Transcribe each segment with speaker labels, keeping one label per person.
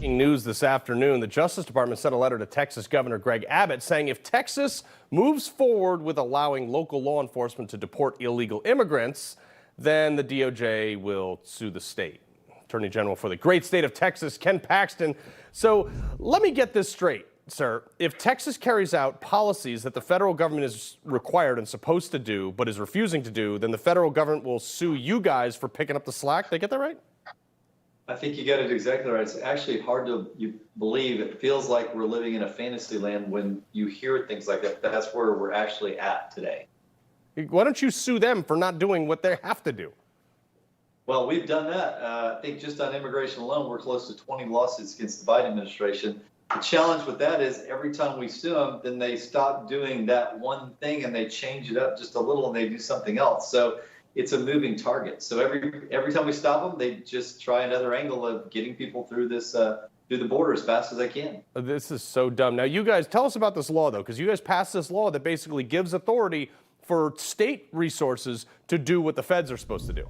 Speaker 1: News this afternoon, the Justice Department sent a letter to Texas Governor Greg Abbott saying if Texas moves forward with allowing local law enforcement to deport illegal immigrants, then the DOJ will sue the state. Attorney General for the great state of Texas, Ken Paxton. So let me get this straight, sir. If Texas carries out policies that the federal government is required and supposed to do but is refusing to do, then the federal government will sue you guys for picking up the slack. Did I get that right?
Speaker 2: I think you got it exactly right. It's actually hard to believe. It feels like we're living in a fantasy land when you hear things like that. That's where we're actually at today.
Speaker 1: Why don't you sue them for not doing what they have to do?
Speaker 2: Well, we've done that. I think just on immigration alone, we're close to 20 lawsuits against the Biden administration. The challenge with that is every time we sue them, then they stop doing that one thing and they change it up just a little and they do something else. So it's a moving target. So every time we stop them, they just try another angle of getting people through this through the border as fast as they can.
Speaker 1: This is so dumb. Now, you guys, tell us about this law, though, because you guys passed this law that basically gives authority for state resources to do what the feds are supposed to do.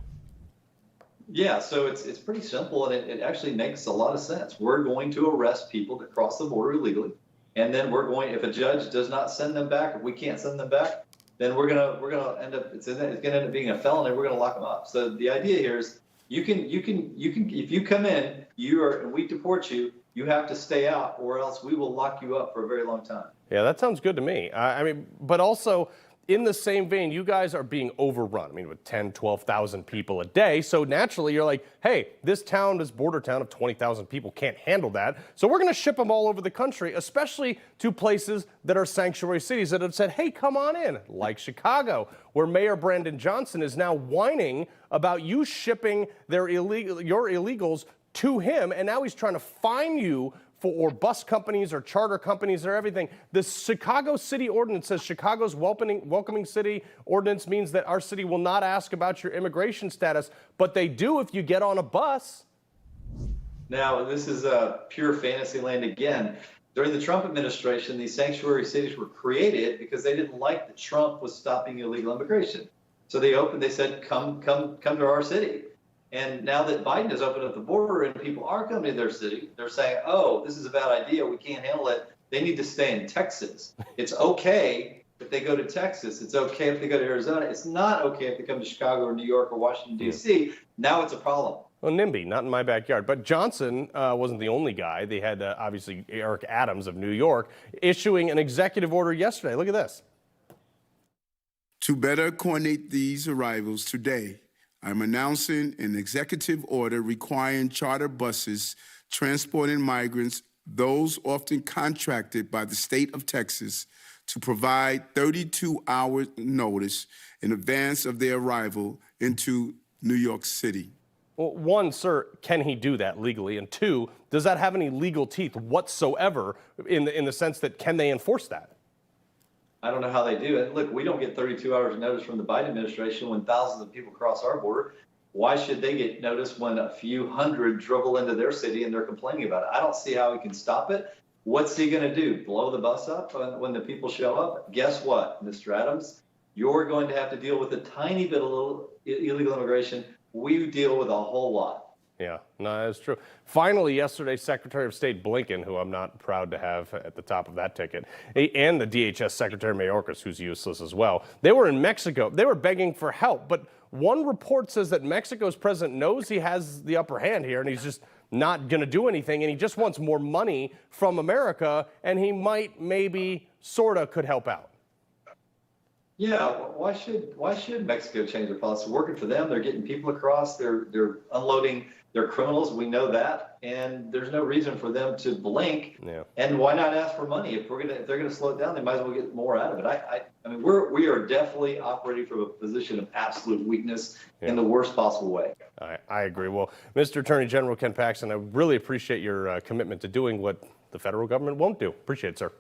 Speaker 2: Yeah, so it's pretty simple, and it actually makes a lot of sense. We're going to arrest people that cross the border illegally, and then we're going, if a judge does not send them back, if we can't send them back, then we're gonna end up it's gonna end up being a felony. We're gonna lock them up. So the idea here is you can if you come in, and we deport you, you have to stay out, or else we will lock you up for a very long time.
Speaker 1: Yeah, that sounds good to me. I mean, but also in the same vein, you guys are being overrun. I mean, with 10, 12,000 people a day. So naturally, you're like, hey, this border town of 20,000 people can't handle that. So we're going to ship them all over the country, especially to places that are sanctuary cities that have said, hey, come on in, like Chicago, where Mayor Brandon Johnson is now whining about you shipping your illegals to him. And now he's trying to fine you or bus companies or charter companies or everything. The Chicago City Ordinance says Chicago's welcoming city ordinance means that our city will not ask about your immigration status, but they do if you get on a bus.
Speaker 2: Now, this is a pure fantasy land again. During the Trump administration, these sanctuary cities were created because they didn't like that Trump was stopping illegal immigration. So they said, come to our city. And now that Biden has opened up the border and people are coming to their city, they're saying, oh, this is a bad idea. We can't handle it. They need to stay in Texas. It's okay if they go to Texas. It's okay if they go to Arizona. It's not okay if they come to Chicago or New York or Washington, D.C. Now it's a problem.
Speaker 1: Well, NIMBY, not in my backyard. But Johnson wasn't the only guy. They had, obviously, Eric Adams of New York issuing an executive order yesterday. Look at this.
Speaker 3: To better coordinate these arrivals today, I'm announcing an executive order requiring charter buses transporting migrants, those often contracted by the state of Texas, to provide 32-hour notice in advance of their arrival into New York City.
Speaker 1: Well, one, sir, can he do that legally? And two, does that have any legal teeth whatsoever in the sense that can they enforce that?
Speaker 2: I don't know how they do it. Look, we don't get 32 hours notice from the Biden administration when thousands of people cross our border. Why should they get notice when a few hundred dribble into their city and they're complaining about it? I don't see how he can stop it. What's he going to do? Blow the bus up when the people show up? Guess what, Mr. Adams? You're going to have to deal with a tiny bit of illegal immigration. We deal with a whole lot.
Speaker 1: Yeah, no, that's true. Finally, yesterday, Secretary of State Blinken, who I'm not proud to have at the top of that ticket, and the DHS Secretary Mayorkas, who's useless as well, they were in Mexico. They were begging for help. But one report says that Mexico's president knows he has the upper hand here, and he's just not going to do anything, and he just wants more money from America, and he might, maybe, sort of could help out.
Speaker 2: Yeah, why should Mexico change their policy? Working for them, they're getting people across, they're unloading their criminals, we know that, and there's no reason for them to blink.
Speaker 1: Yeah.
Speaker 2: And why not ask for money? If they're gonna slow it down, they might as well get more out of it. I mean, we are definitely operating from a position of absolute weakness in the worst possible way.
Speaker 1: I agree. Well, Mr. Attorney General Ken Paxton, I really appreciate your commitment to doing what the federal government won't do. Appreciate it, sir.